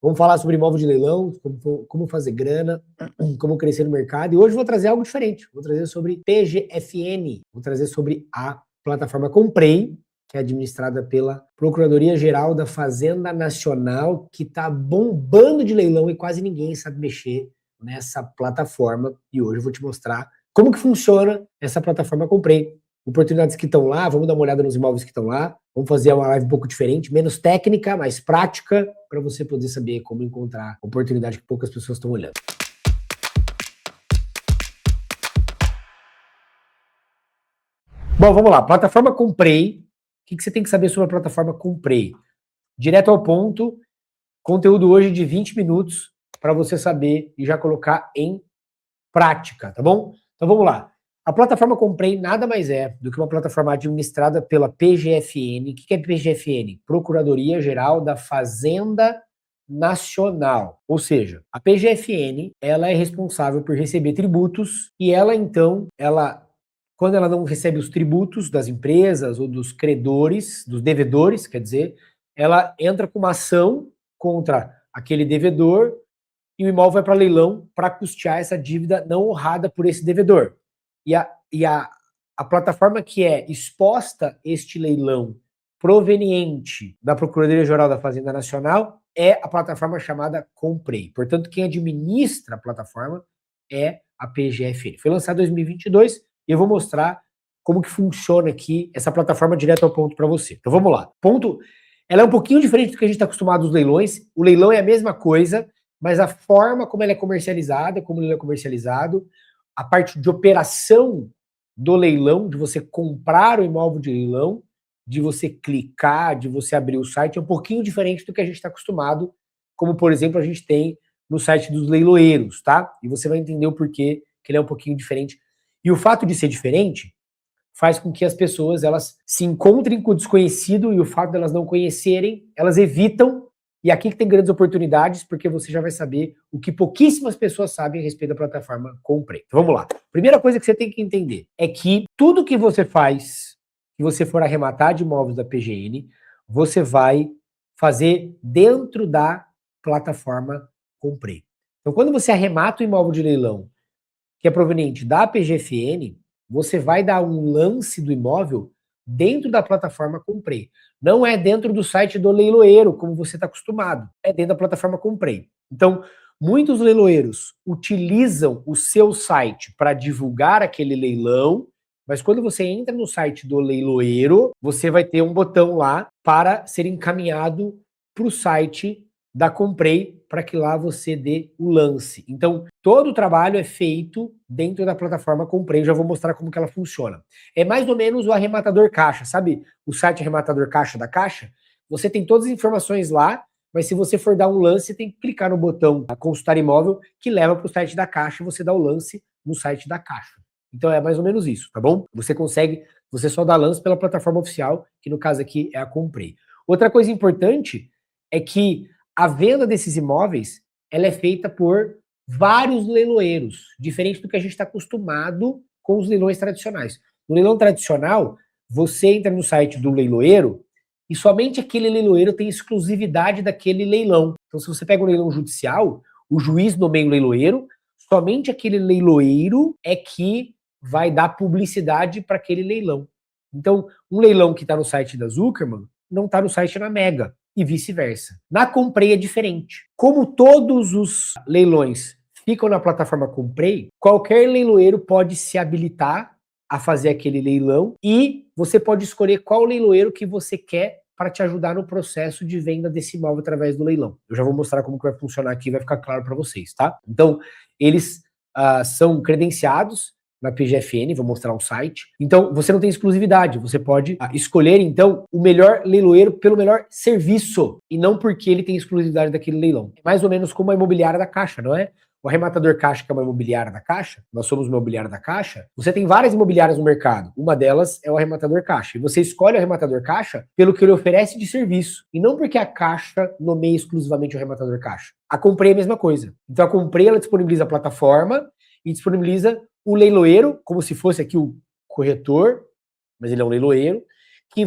Vamos falar sobre imóvel de leilão, como fazer grana, como crescer no mercado. E hoje eu vou trazer algo diferente. Vou trazer sobre PGFN. Vou trazer sobre a plataforma Comprei, que é administrada pela Procuradoria-Geral da Fazenda Nacional, que está bombando de leilão e quase ninguém sabe mexer nessa plataforma. E hoje eu vou te mostrar como que funciona essa plataforma Comprei. Oportunidades que estão lá, vamos dar uma olhada nos imóveis que estão lá. Vamos fazer uma live um pouco diferente, menos técnica, mais prática, para você poder saber como encontrar oportunidade que poucas pessoas estão olhando. Bom, vamos lá. Plataforma Comprei. O que você tem que saber sobre a plataforma Comprei? Direto ao ponto, conteúdo hoje de 20 minutos para você saber e já colocar em prática, tá bom? Então vamos lá. A plataforma Comprei nada mais é do que uma plataforma administrada pela PGFN. O que é PGFN? Procuradoria-Geral da Fazenda Nacional. Ou seja, a PGFN, ela é responsável por receber tributos e ela, então, quando ela não recebe os tributos das empresas ou dos credores, dos devedores, quer dizer, ela entra com uma ação contra aquele devedor e o imóvel vai para leilão para custear essa dívida não honrada por esse devedor. E a plataforma que é exposta este leilão proveniente da Procuradoria-Geral da Fazenda Nacional é a plataforma chamada Comprei. Portanto, quem administra a plataforma é a PGFN. Foi lançada em 2022 e eu vou mostrar como que funciona aqui essa plataforma direto ao ponto para você. Então vamos lá. Ela é um pouquinho diferente do que a gente está acostumado nos leilões. O leilão é a mesma coisa, mas a forma como ele é comercializada, como ele é comercializado, a parte de operação do leilão, de você comprar o imóvel de leilão, de você clicar, de você abrir o site, é um pouquinho diferente do que a gente está acostumado, como, por exemplo, a gente tem no site dos leiloeiros, tá? E você vai entender o porquê que ele é um pouquinho diferente. E o fato de ser diferente faz com que as pessoas elas se encontrem com o desconhecido e o fato de elas não conhecerem, elas evitam. E aqui que tem grandes oportunidades, porque você já vai saber o que pouquíssimas pessoas sabem a respeito da plataforma Comprei. Então vamos lá. Primeira coisa que você tem que entender é que tudo que você faz, que você for arrematar de imóveis da PGN, você vai fazer dentro da plataforma Comprei. Então quando você arremata o imóvel de leilão, que é proveniente da PGFN, você vai dar um lance do imóvel dentro da plataforma Comprei. Não é dentro do site do leiloeiro, como você está acostumado. É dentro da plataforma Comprei. Então, muitos leiloeiros utilizam o seu site para divulgar aquele leilão, mas quando você entra no site do leiloeiro, você vai ter um botão lá para ser encaminhado para o site da Comprei, para que lá você dê o lance. Então, todo o trabalho é feito dentro da plataforma Comprei. Eu já vou mostrar como que ela funciona. É mais ou menos o arrematador caixa, sabe? O site arrematador caixa da Caixa. Você tem todas as informações lá, mas se você for dar um lance, tem que clicar no botão consultar imóvel, que leva para o site da Caixa e você dá o lance no site da Caixa. Então é mais ou menos isso, tá bom? Você só dá lance pela plataforma oficial, que no caso aqui é a Comprei. Outra coisa importante é que a venda desses imóveis, ela é feita por vários leiloeiros, diferente do que a gente está acostumado com os leilões tradicionais. No leilão tradicional, você entra no site do leiloeiro e somente aquele leiloeiro tem exclusividade daquele leilão. Então, se você pega um leilão judicial, o juiz nomeia o leiloeiro, somente aquele leiloeiro é que vai dar publicidade para aquele leilão. Então, um leilão que está no site da Zuckerman não está no site da Mega e vice-versa. Na Comprei é diferente. Como todos os leilões ficam na plataforma Comprei, qualquer leiloeiro pode se habilitar a fazer aquele leilão e você pode escolher qual leiloeiro que você quer para te ajudar no processo de venda desse imóvel através do leilão. Eu já vou mostrar como que vai funcionar aqui, vai ficar claro para vocês, tá? Então, eles são credenciados na PGFN, vou mostrar o site. Então, você não tem exclusividade, você pode escolher, então, o melhor leiloeiro pelo melhor serviço, e não porque ele tem exclusividade daquele leilão. É mais ou menos como a imobiliária da Caixa, não é? O arrematador Caixa, que é uma imobiliária da Caixa, nós somos uma imobiliária da Caixa, você tem várias imobiliárias no mercado. Uma delas é o arrematador Caixa. E você escolhe o arrematador Caixa pelo que ele oferece de serviço. E não porque a Caixa nomeia exclusivamente o arrematador Caixa. A Comprei é a mesma coisa. Então a Comprei, ela disponibiliza a plataforma e disponibiliza o leiloeiro, como se fosse aqui o corretor, mas ele é um leiloeiro, que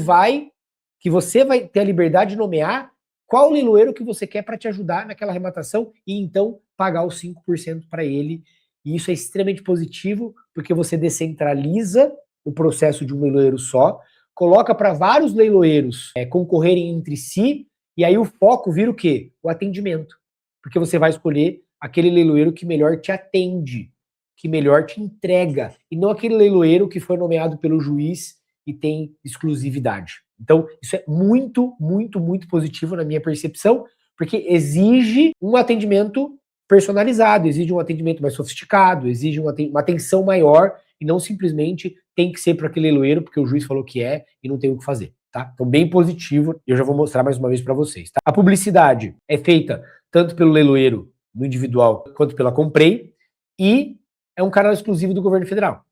você vai ter a liberdade de nomear qual leiloeiro que você quer para te ajudar naquela arrematação e então pagar os 5% para ele. E isso é extremamente positivo, porque você descentraliza o processo de um leiloeiro só, coloca para vários leiloeiros concorrerem entre si, e aí o foco vira o quê? O atendimento. Porque você vai escolher aquele leiloeiro que melhor te atende, que melhor te entrega, e não aquele leiloeiro que foi nomeado pelo juiz e tem exclusividade. Então, isso é muito, muito, muito positivo na minha percepção, porque exige um atendimento personalizado, exige um atendimento mais sofisticado, exige uma atenção maior, e não simplesmente tem que ser para aquele leiloeiro, porque o juiz falou que é e não tem o que fazer. Tá? Então, bem positivo, eu já vou mostrar mais uma vez para vocês. Tá? A publicidade é feita tanto pelo leiloeiro no individual quanto pela Comprei, e é um canal exclusivo do governo federal.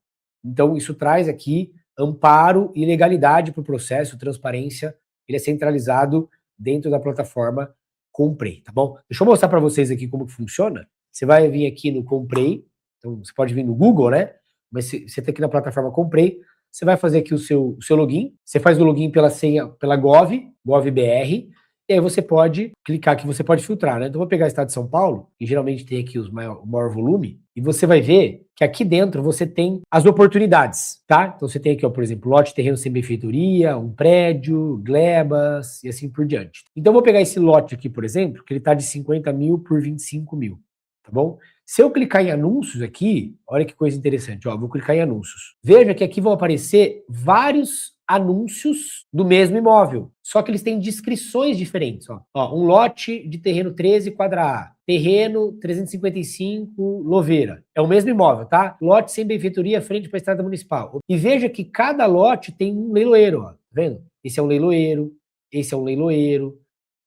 Então, isso traz aqui amparo e legalidade para o processo, transparência, ele é centralizado dentro da plataforma Comprei, tá bom? Deixa eu mostrar para vocês aqui como que funciona. Você vai vir aqui no Comprei, então você pode vir no Google, né? Mas você está aqui na plataforma Comprei, você vai fazer aqui o seu login, você faz o login pela senha, pela GovBR, e aí você pode clicar aqui, você pode filtrar, né? Então, vou pegar o estado de São Paulo, que geralmente tem aqui o maior volume, e você vai ver que aqui dentro você tem as oportunidades, tá? Então, você tem aqui, ó, por exemplo, lote de terreno sem benfeitoria, um prédio, glebas e assim por diante. Então, eu vou pegar esse lote aqui, por exemplo, que ele tá de 50 mil por 25 mil, tá bom? Se eu clicar em anúncios aqui, olha que coisa interessante, ó, vou clicar em anúncios. Veja que aqui vão aparecer vários anúncios do mesmo imóvel, só que eles têm descrições diferentes. Ó, um lote de terreno 13 quadra A, terreno 355 Louveira. É o mesmo imóvel, tá? Lote sem benfeitoria frente para a estrada municipal. E veja que cada lote tem um leiloeiro, ó, tá vendo? Esse é um leiloeiro, esse é um leiloeiro,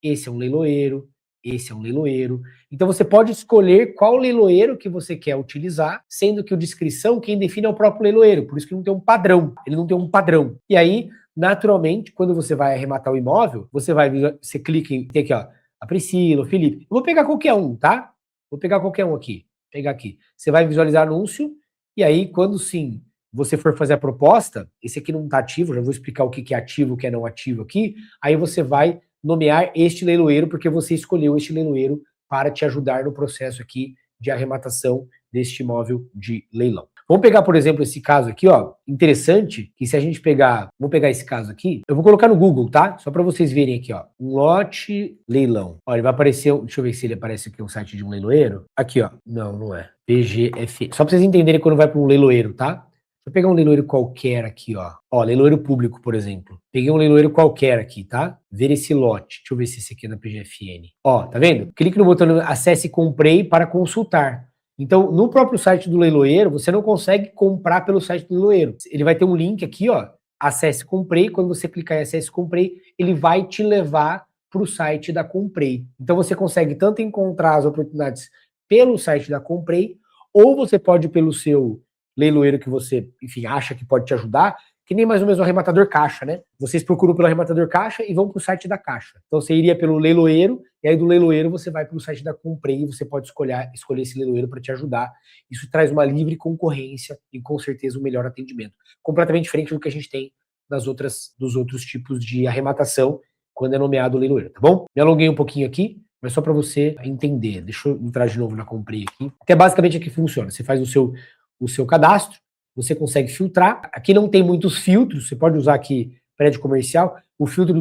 esse é um leiloeiro, esse é um leiloeiro. Então você pode escolher qual leiloeiro que você quer utilizar, sendo que o descrição quem define é o próprio leiloeiro, por isso que não tem um padrão, ele não tem um padrão. E aí, naturalmente, quando você vai arrematar o imóvel, você clica em, tem aqui, ó, a Priscila, o Felipe. Eu vou pegar qualquer um, tá? Vou pegar qualquer um aqui. Pegar aqui. Você vai visualizar anúncio, e aí, quando sim você for fazer a proposta, esse aqui não está ativo, já vou explicar o que é ativo, o que é não ativo aqui, aí você vai nomear este leiloeiro, porque você escolheu este leiloeiro para te ajudar no processo aqui de arrematação deste imóvel de leilão. Vamos pegar, por exemplo, esse caso aqui, ó, interessante, que se a gente pegar, vou pegar esse caso aqui, eu vou colocar no Google, tá? Só para vocês verem aqui, ó, um lote leilão. Ó, ele vai aparecer, deixa eu ver se ele aparece aqui um site de um leiloeiro. Aqui, ó, não é, PGF, só para vocês entenderem quando vai para um leiloeiro, tá? Vou pegar um leiloeiro qualquer aqui, ó. Ó, leiloeiro público, por exemplo. Peguei um leiloeiro qualquer aqui, tá? Ver esse lote. Deixa eu ver se esse aqui é da PGFN. Ó, tá vendo? Clique no botão Acesse Comprei para consultar. Então, no próprio site do leiloeiro, você não consegue comprar pelo site do leiloeiro. Ele vai ter um link aqui, ó. Acesse Comprei. Quando você clicar em Acesse Comprei, ele vai te levar para o site da Comprei. Então, você consegue tanto encontrar as oportunidades pelo site da Comprei, ou você pode ir pelo seu leiloeiro que você, enfim, acha que pode te ajudar, que nem mais ou menos o arrematador Caixa, né? Vocês procuram pelo arrematador Caixa e vão para o site da Caixa. Então você iria pelo leiloeiro, e aí do leiloeiro você vai para o site da Comprei e você pode escolher esse leiloeiro para te ajudar. Isso traz uma livre concorrência e com certeza um melhor atendimento. Completamente diferente do que a gente tem dos outros tipos de arrematação quando é nomeado o leiloeiro, tá bom? Me alonguei um pouquinho aqui, mas só para você entender. Deixa eu entrar de novo na Comprei aqui. Até basicamente aqui funciona. Você faz o seu cadastro, você consegue filtrar. Aqui não tem muitos filtros, você pode usar aqui prédio comercial, o filtro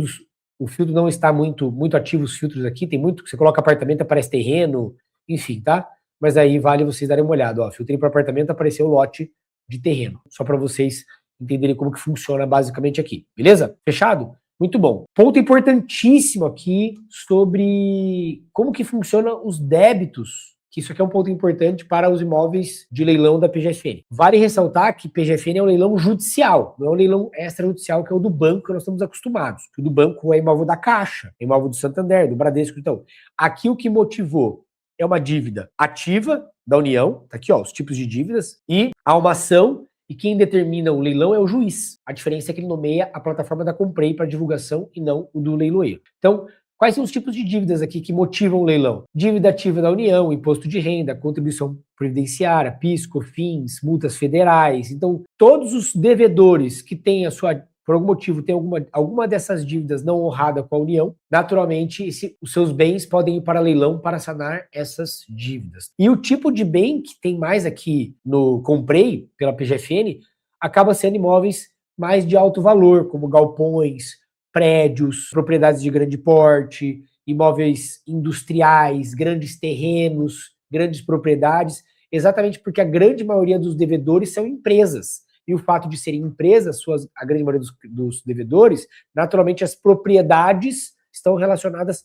não está muito ativo, os filtros aqui, tem muito, você coloca apartamento, aparece terreno, enfim, tá? Mas aí vale vocês darem uma olhada, ó, filtrei para apartamento, apareceu o lote de terreno, só para vocês entenderem como que funciona basicamente aqui, beleza? Fechado? Muito bom. Ponto importantíssimo aqui sobre como que funcionam os débitos, que isso aqui é um ponto importante para os imóveis de leilão da PGFN. Vale ressaltar que PGFN é um leilão judicial, não é um leilão extrajudicial que é o do banco que nós estamos acostumados. O do banco é imóvel da Caixa, é imóvel do Santander, do Bradesco. Então, aqui o que motivou é uma dívida ativa da União, tá aqui, ó, os tipos de dívidas, e há uma ação, e quem determina o leilão é o juiz. A diferença é que ele nomeia a plataforma da Comprei para divulgação e não o do leiloeiro. Então, quais são os tipos de dívidas aqui que motivam o leilão? Dívida ativa da União, imposto de renda, contribuição previdenciária, PIS, COFINS, multas federais. Então, todos os devedores que têm a sua por algum motivo tem alguma dessas dívidas não honrada com a União, naturalmente os seus bens podem ir para leilão para sanar essas dívidas. E o tipo de bem que tem mais aqui no Comprei, pela PGFN, acaba sendo imóveis mais de alto valor, como galpões, prédios, propriedades de grande porte, imóveis industriais, grandes terrenos, grandes propriedades, exatamente porque a grande maioria dos devedores são empresas. E o fato de serem empresas, a grande maioria dos devedores, naturalmente as propriedades estão relacionadas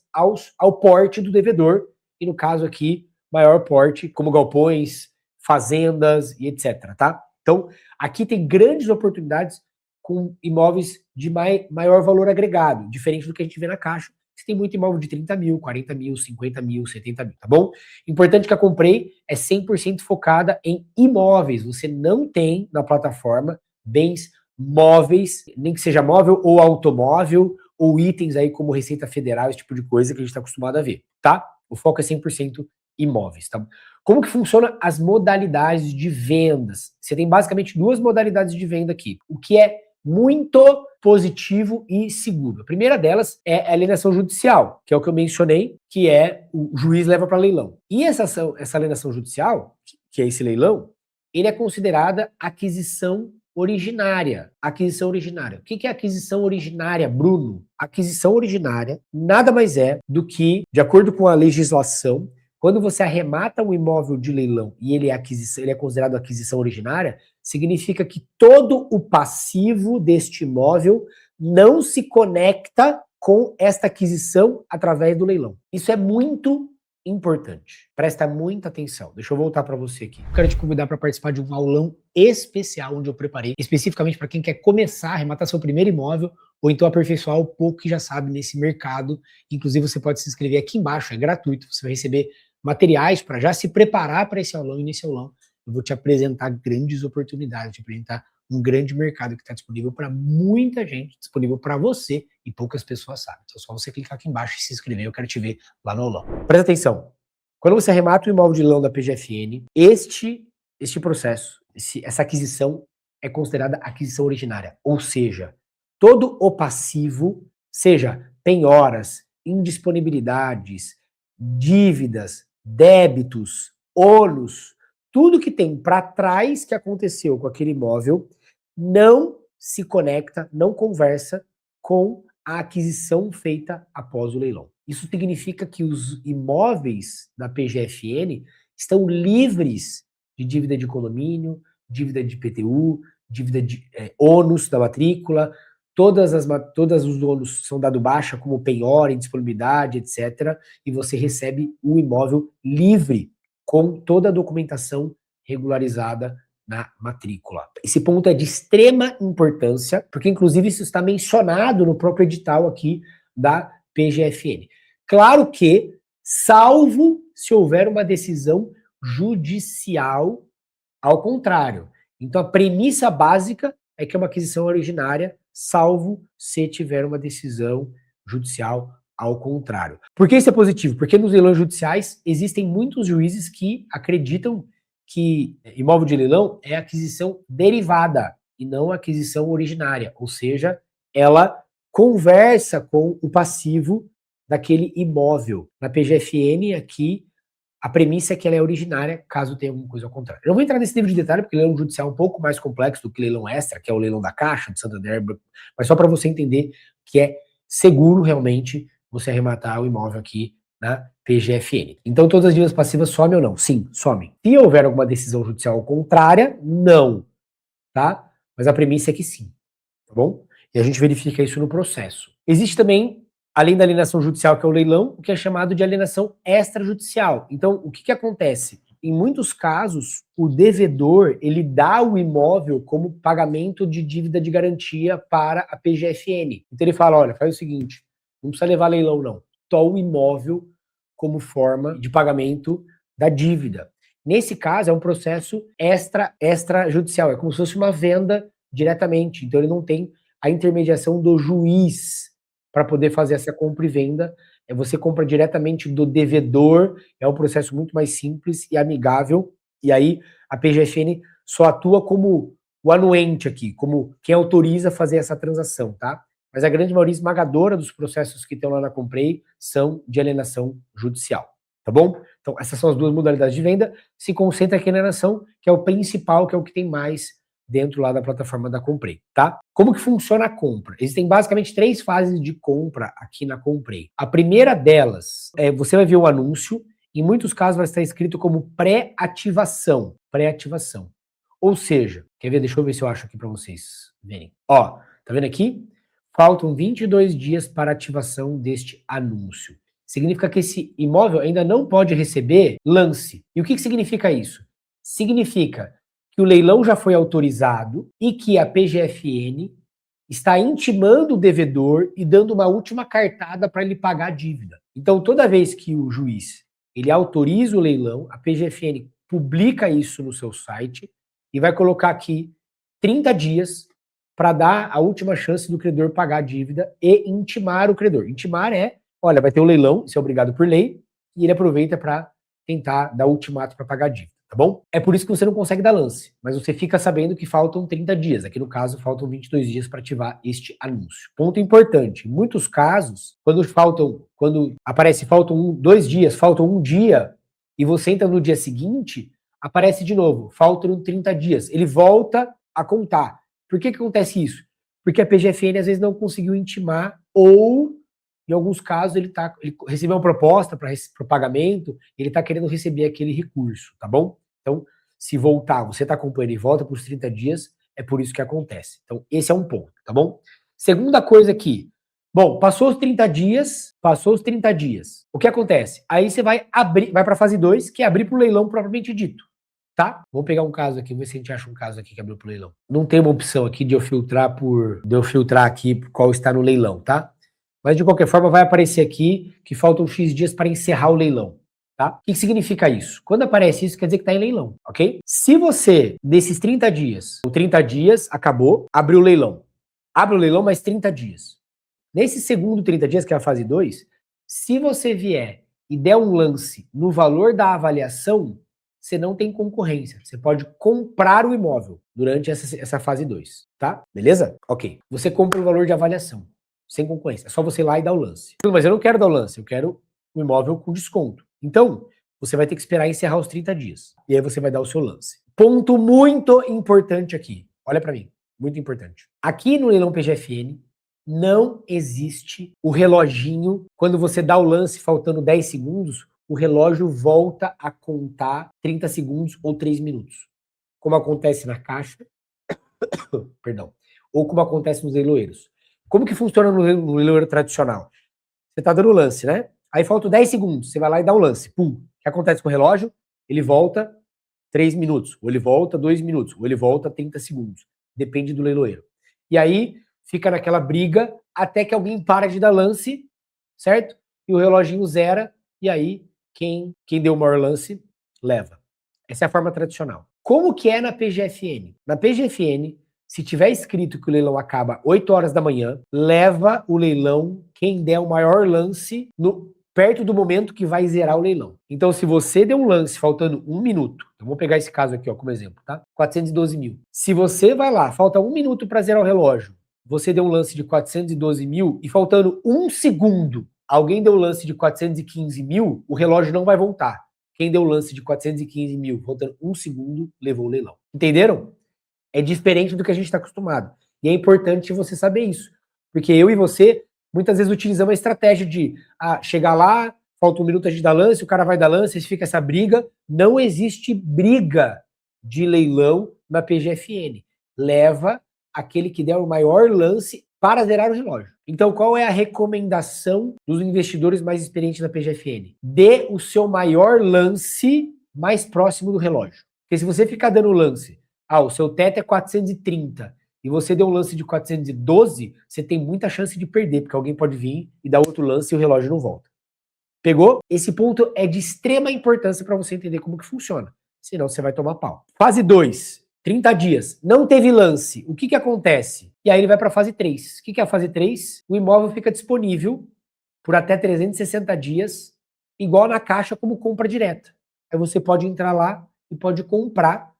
ao porte do devedor, e no caso aqui, maior porte, como galpões, fazendas e etc. Tá? Então, aqui tem grandes oportunidades com imóveis de maior valor agregado, diferente do que a gente vê na Caixa. Você tem muito imóvel de 30 mil, 40 mil, 50 mil, 70 mil, tá bom? Importante que a Comprei é 100% focada em imóveis. Você não tem na plataforma bens móveis, nem que seja móvel ou automóvel, ou itens aí como Receita Federal, esse tipo de coisa que a gente está acostumado a ver, tá? O foco é 100% imóveis, tá? Como que funciona as modalidades de vendas? Você tem basicamente duas modalidades de venda aqui. O que é muito positivo e seguro. A primeira delas é a alienação judicial, que é o que eu mencionei, que é o juiz leva para leilão. E essa alienação judicial, que é esse leilão, ele é considerada aquisição originária. Aquisição originária. O que é aquisição originária, Bruno? Aquisição originária nada mais é do que, de acordo com a legislação, quando você arremata um imóvel de leilão e ele é considerado aquisição originária, significa que todo o passivo deste imóvel não se conecta com esta aquisição através do leilão. Isso é muito importante. Presta muita atenção. Deixa eu voltar para você aqui. Eu quero te convidar para participar de um aulão especial onde eu preparei especificamente para quem quer começar a arrematar seu primeiro imóvel ou então aperfeiçoar o pouco que já sabe nesse mercado. Inclusive você pode se inscrever aqui embaixo, é gratuito. Você vai receber materiais para já se preparar para esse aulão. E nesse aulão eu vou te apresentar grandes oportunidades, te apresentar um grande mercado que está disponível para muita gente, disponível para você e poucas pessoas sabem. Então é só você clicar aqui embaixo e se inscrever, eu quero te ver lá no aulão. Presta atenção, quando você arremata o imóvel de leilão da PGFN, este processo, essa aquisição é considerada aquisição originária, ou seja, todo o passivo, seja penhoras, indisponibilidades, dívidas, débitos, ônus, tudo que tem para trás que aconteceu com aquele imóvel não se conecta, não conversa com a aquisição feita após o leilão. Isso significa que os imóveis da PGFN estão livres de dívida de condomínio, dívida de IPTU, dívida de ônus da matrícula, todos os ônus são dados baixa, como penhora, indisponibilidade, etc. E você recebe o imóvel livre, com toda a documentação regularizada na matrícula. Esse ponto é de extrema importância, porque inclusive isso está mencionado no próprio edital aqui da PGFN. Claro que, salvo se houver uma decisão judicial ao contrário. Então a premissa básica é que é uma aquisição originária, salvo se tiver uma decisão judicial ao contrário. Por que isso é positivo? Porque nos leilões judiciais existem muitos juízes que acreditam que imóvel de leilão é aquisição derivada e não aquisição originária, ou seja, ela conversa com o passivo daquele imóvel. Na PGFN aqui, a premissa é que ela é originária, caso tenha alguma coisa ao contrário. Eu não vou entrar nesse nível de detalhe, porque leilão judicial é um pouco mais complexo do que leilão extra, que é o leilão da Caixa, do Santander, mas só para você entender que é seguro realmente você arrematar o imóvel aqui na PGFN. Então todas as dívidas passivas somem ou não? Sim, somem. Se houver alguma decisão judicial contrária, não, tá? Mas a premissa é que sim, tá bom? E a gente verifica isso no processo. Existe também, além da alienação judicial, que é o leilão, o que é chamado de alienação extrajudicial. Então, o que acontece? Em muitos casos, o devedor, ele dá o imóvel como pagamento de dívida de garantia para a PGFN. Então ele fala, olha, faz o seguinte, não precisa levar leilão não, só o imóvel como forma de pagamento da dívida. Nesse caso, é um processo extrajudicial, é como se fosse uma venda diretamente, então ele não tem a intermediação do juiz para poder fazer essa compra e venda. Você compra diretamente do devedor, é um processo muito mais simples e amigável, e aí a PGFN só atua como o anuente aqui, como quem autoriza fazer essa transação, tá? Mas a grande maioria esmagadora dos processos que estão lá na Comprei são de alienação judicial, tá bom? Então, essas são as duas modalidades de venda. Se concentra aqui na alienação, que é o principal, que é o que tem mais dentro lá da plataforma da Comprei, tá? Como que funciona a compra? Existem basicamente 3 fases de compra aqui na Comprei. A primeira delas, você vai ver o anúncio, em muitos casos vai estar escrito como pré-ativação. Pré-ativação. Ou seja, quer ver? Deixa eu ver se eu acho aqui para vocês verem. Ó, tá vendo aqui? Faltam 22 dias para ativação deste anúncio. Significa que esse imóvel ainda não pode receber lance. E o que significa isso? Significa que o leilão já foi autorizado e que a PGFN está intimando o devedor e dando uma última cartada para ele pagar a dívida. Então, toda vez que o juiz ele autoriza o leilão, a PGFN publica isso no seu site e vai colocar aqui 30 dias para dar a última chance do credor pagar a dívida e intimar o credor. Intimar é, olha, vai ter um leilão, isso é obrigado por lei, e ele aproveita para tentar dar ultimato para pagar a dívida, tá bom? É por isso que você não consegue dar lance, mas você fica sabendo que faltam 30 dias. Aqui no caso, faltam 22 dias para ativar este anúncio. Ponto importante, em muitos casos, quando aparece faltam 2 dias, faltam 1 dia, e você entra no dia seguinte, aparece de novo, faltam 30 dias. Ele volta a contar. Por que acontece isso? Porque a PGFN às vezes não conseguiu intimar ou, em alguns casos, ele recebeu uma proposta para o pagamento, ele está querendo receber aquele recurso, tá bom? Então, se voltar, você está acompanhando e volta para os 30 dias, é por isso que acontece. Então, esse é um ponto, tá bom? Segunda coisa aqui. Bom, passou os 30 dias, o que acontece? Aí você vai para a fase 2, que é abrir para o leilão propriamente dito. Tá? Vamos pegar um caso aqui, ver se a gente acha um caso aqui que abriu pro leilão. Não tem uma opção aqui de eu filtrar aqui qual está no leilão, tá? Mas de qualquer forma vai aparecer aqui que faltam X dias para encerrar o leilão, tá? O que significa isso? Quando aparece isso, quer dizer que tá em leilão, ok? Se você, desses 30 dias, o 30 dias acabou, abriu o leilão. Abre o leilão mais 30 dias. Nesse segundo 30 dias, que é a fase 2, se você vier e der um lance no valor da avaliação, você não tem concorrência. Você pode comprar o imóvel durante essa fase 2, tá? Beleza? Ok. Você compra o valor de avaliação, sem concorrência. É só você ir lá e dar o lance. Mas eu não quero dar o lance, eu quero o imóvel com desconto. Então, você vai ter que esperar encerrar os 30 dias. E aí você vai dar o seu lance. Ponto muito importante aqui. Olha para mim. Muito importante. Aqui no leilão PGFN, não existe o reloginho. Quando você dá o lance faltando 10 segundos, o relógio volta a contar 30 segundos ou 3 minutos. Como acontece na Caixa, perdão, ou como acontece nos leiloeiros. Como que funciona no leiloeiro tradicional? Você está dando o lance, né? Aí faltam 10 segundos, você vai lá e dá o lance. Pum. O que acontece com o relógio? Ele volta 3 minutos, ou ele volta 2 minutos, ou ele volta 30 segundos. Depende do leiloeiro. E aí fica naquela briga até que alguém para de dar lance, certo? E o reloginho zera, e aí quem deu o maior lance, leva. Essa é a forma tradicional. Como que é na PGFN? Na PGFN, se tiver escrito que o leilão acaba 8 horas da manhã, leva o leilão quem der o maior lance perto do momento que vai zerar o leilão. Então, se você deu um lance faltando 1 minuto, eu vou pegar esse caso aqui ó, como exemplo, tá? 412 mil. Se você vai lá, falta 1 minuto para zerar o relógio, você deu um lance de 412 mil e faltando 1 segundo, alguém deu lance de 415 mil, o relógio não vai voltar. Quem deu lance de 415 mil, faltando 1 segundo, levou o leilão. Entenderam? É diferente do que a gente está acostumado. E é importante você saber isso. Porque eu e você, muitas vezes utilizamos a estratégia de chegar lá, falta 1 minuto a gente dá lance, o cara vai dar lance, fica essa briga. Não existe briga de leilão na PGFN. Leva aquele que der o maior lance para zerar o relógio. Então, qual é a recomendação dos investidores mais experientes da PGFN? Dê o seu maior lance mais próximo do relógio. Porque se você ficar dando lance, o seu teto é 430 e você deu um lance de 412, você tem muita chance de perder, porque alguém pode vir e dar outro lance e o relógio não volta. Pegou? Esse ponto é de extrema importância para você entender como que funciona. Senão você vai tomar pau. Fase 2. 30 dias, não teve lance, o que acontece? E aí ele vai para a fase 3. O que é a fase 3? O imóvel fica disponível por até 360 dias, igual na Caixa como compra direta. Aí você pode entrar lá e pode comprar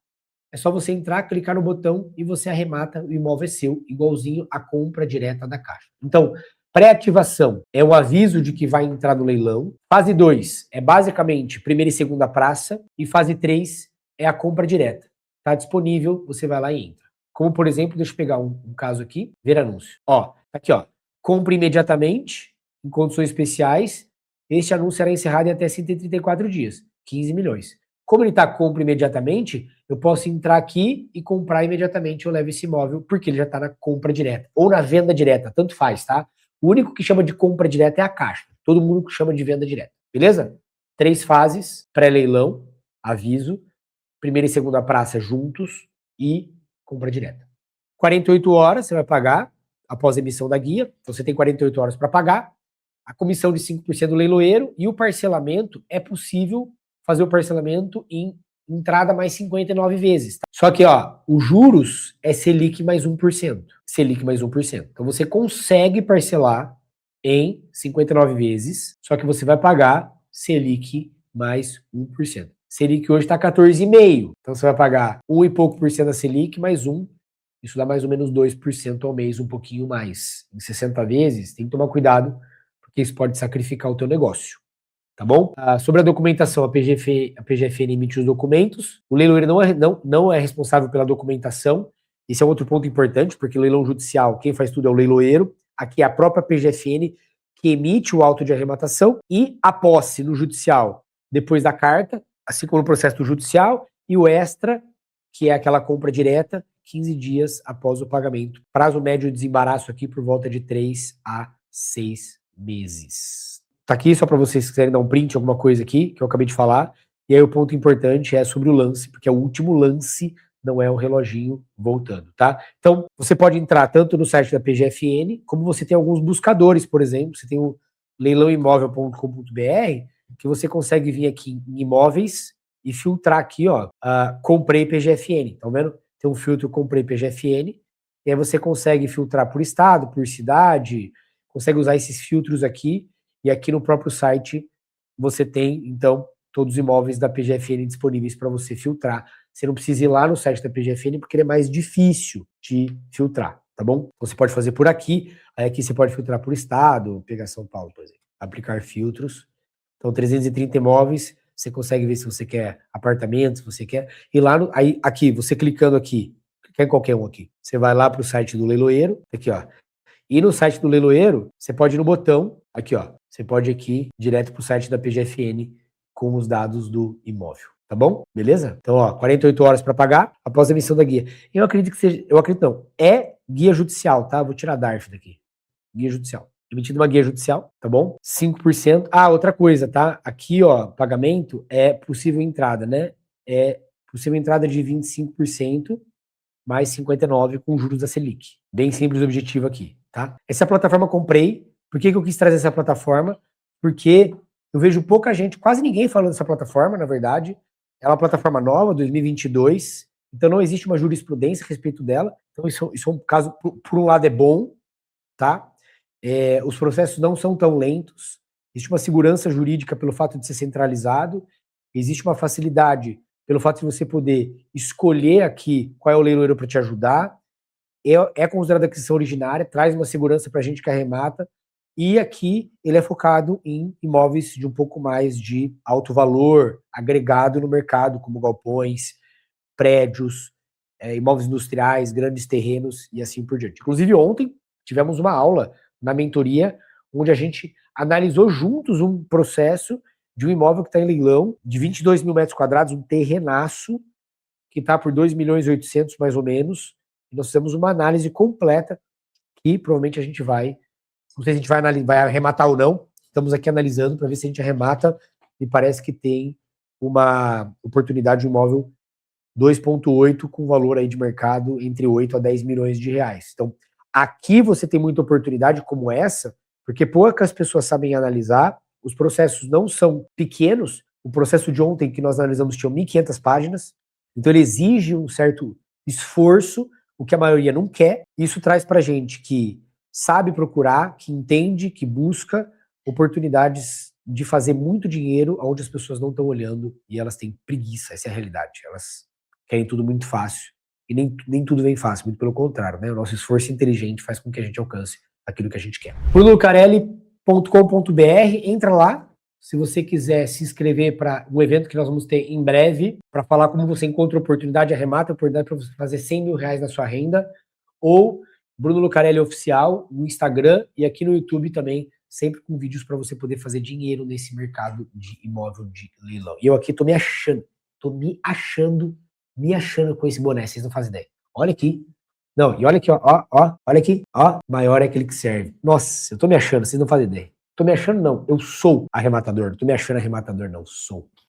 É só você entrar, clicar no botão e você arremata, o imóvel é seu, igualzinho à compra direta da Caixa. Então, pré-ativação é o aviso de que vai entrar no leilão. Fase 2 é basicamente primeira e segunda praça. E fase 3 é a compra direta. Está disponível, você vai lá e entra. Como, por exemplo, deixa eu pegar um caso aqui, ver anúncio. Ó, aqui, ó. Compre imediatamente, em condições especiais. Este anúncio será encerrado em até 134 dias, 15 milhões. Como ele está compra imediatamente, eu posso entrar aqui e comprar imediatamente, eu levo esse imóvel, porque ele já está na compra direta, ou na venda direta, tanto faz, tá? O único que chama de compra direta é a Caixa. Todo mundo chama de venda direta, beleza? 3 fases, pré-leilão, aviso, primeira e segunda praça juntos e compra direta. 48 horas você vai pagar após a emissão da guia, você tem 48 horas para pagar, a comissão de 5% do leiloeiro e o parcelamento, é possível fazer o parcelamento em entrada mais 59 vezes. Tá? Só que, ó, os juros é Selic mais 1%. Selic mais 1%. Então você consegue parcelar em 59 vezes, só que você vai pagar Selic mais 1%. Selic hoje está 14,5%. Então você vai pagar 1 e pouco por cento da Selic mais 1%. Isso dá mais ou menos 2% ao mês, um pouquinho mais. Em 60 vezes, tem que tomar cuidado, porque isso pode sacrificar o teu negócio. Tá bom? Sobre a documentação, a PGFN emite os documentos. O leiloeiro não é responsável pela documentação. Esse é outro ponto importante, porque leilão judicial, quem faz tudo é o leiloeiro. Aqui é a própria PGFN que emite o auto de arrematação e a posse no judicial depois da carta, assim como no processo do judicial, e o extra, que é aquela compra direta, 15 dias após o pagamento. Prazo médio de desembaraço aqui por volta de 3 a 6 meses. Tá aqui só para vocês quiserem dar um print, alguma coisa aqui, que eu acabei de falar. E aí o ponto importante é sobre o lance, porque é o último lance, não é o reloginho voltando, tá? Então, você pode entrar tanto no site da PGFN, como você tem alguns buscadores, por exemplo. Você tem o leilãoimóvel.com.br, que você consegue vir aqui em imóveis e filtrar aqui, ó, comprei PGFN. Tá vendo? Tem um filtro comprei PGFN, e aí você consegue filtrar por estado, por cidade, consegue usar esses filtros aqui, e aqui no próprio site você tem, então, todos os imóveis da PGFN disponíveis para você filtrar. Você não precisa ir lá no site da PGFN porque ele é mais difícil de filtrar, tá bom? Você pode fazer por aqui, aí aqui você pode filtrar por estado, pegar São Paulo, por exemplo, aplicar filtros. Então, 330 imóveis, você consegue ver se você quer apartamentos, se você quer. E lá, aí, aqui, você clicando aqui, clicar em qualquer um aqui, você vai lá para o site do leiloeiro, aqui, ó. E no site do leiloeiro, você pode ir no botão, aqui, ó. Você pode ir aqui direto para o site da PGFN com os dados do imóvel, tá bom? Beleza? Então, ó, 48 horas para pagar após a emissão da guia. Eu acredito que seja, eu acredito não, é guia judicial, tá? Vou tirar a DARF daqui. Guia judicial. Emitida uma guia judicial, tá bom? 5%. Ah, outra coisa, tá? Aqui, ó, pagamento é possível entrada, né? É possível entrada de 25% mais 59 com juros da Selic. Bem simples o objetivo aqui, tá? Essa plataforma eu comprei. Por que eu quis trazer essa plataforma? Porque eu vejo pouca gente, quase ninguém falando dessa plataforma, na verdade. É uma plataforma nova, 2022, então não existe uma jurisprudência a respeito dela. Então isso é um caso, por um lado é bom, tá? Os processos não são tão lentos, existe uma segurança jurídica pelo fato de ser centralizado, existe uma facilidade pelo fato de você poder escolher aqui qual é o leiloeiro para te ajudar, é considerada aquisição originária, traz uma segurança para a gente que arremata, e aqui ele é focado em imóveis de um pouco mais de alto valor, agregado no mercado, como galpões, prédios, imóveis industriais, grandes terrenos e assim por diante. Inclusive ontem tivemos uma aula na mentoria, onde a gente analisou juntos um processo de um imóvel que está em leilão, de 22 mil metros quadrados, um terrenaço, que está por 2 milhões e 800 mais ou menos, e nós fizemos uma análise completa, que provavelmente a gente vai, não sei se a gente vai arrematar ou não, estamos aqui analisando para ver se a gente arremata, e parece que tem uma oportunidade de um imóvel 2,8 com valor aí de mercado entre 8 a 10 milhões de reais. Então, aqui você tem muita oportunidade como essa, porque poucas pessoas sabem analisar, os processos não são pequenos, o processo de ontem que nós analisamos tinha 1.500 páginas, então ele exige um certo esforço, o que a maioria não quer. Isso traz pra gente que sabe procurar, que entende, que busca oportunidades de fazer muito dinheiro onde as pessoas não estão olhando e elas têm preguiça, essa é a realidade. Elas querem tudo muito fácil. E nem tudo vem fácil, muito pelo contrário, né? O nosso esforço inteligente faz com que a gente alcance aquilo que a gente quer. brunocarelli.com.br, entra lá, se você quiser se inscrever para um evento que nós vamos ter em breve, para falar como você encontra oportunidade, arremata a oportunidade para você fazer 100 mil reais na sua renda, ou Bruno Lucarelli Oficial no Instagram e aqui no YouTube também, sempre com vídeos para você poder fazer dinheiro nesse mercado de imóvel de leilão. E eu aqui tô me achando com esse boné, vocês não fazem ideia. Olha aqui. Não, e olha aqui, ó, olha aqui, ó, maior é aquele que serve. Nossa, eu tô me achando, vocês não fazem ideia. Tô me achando não, eu sou arrematador, não tô me achando arrematador não, sou.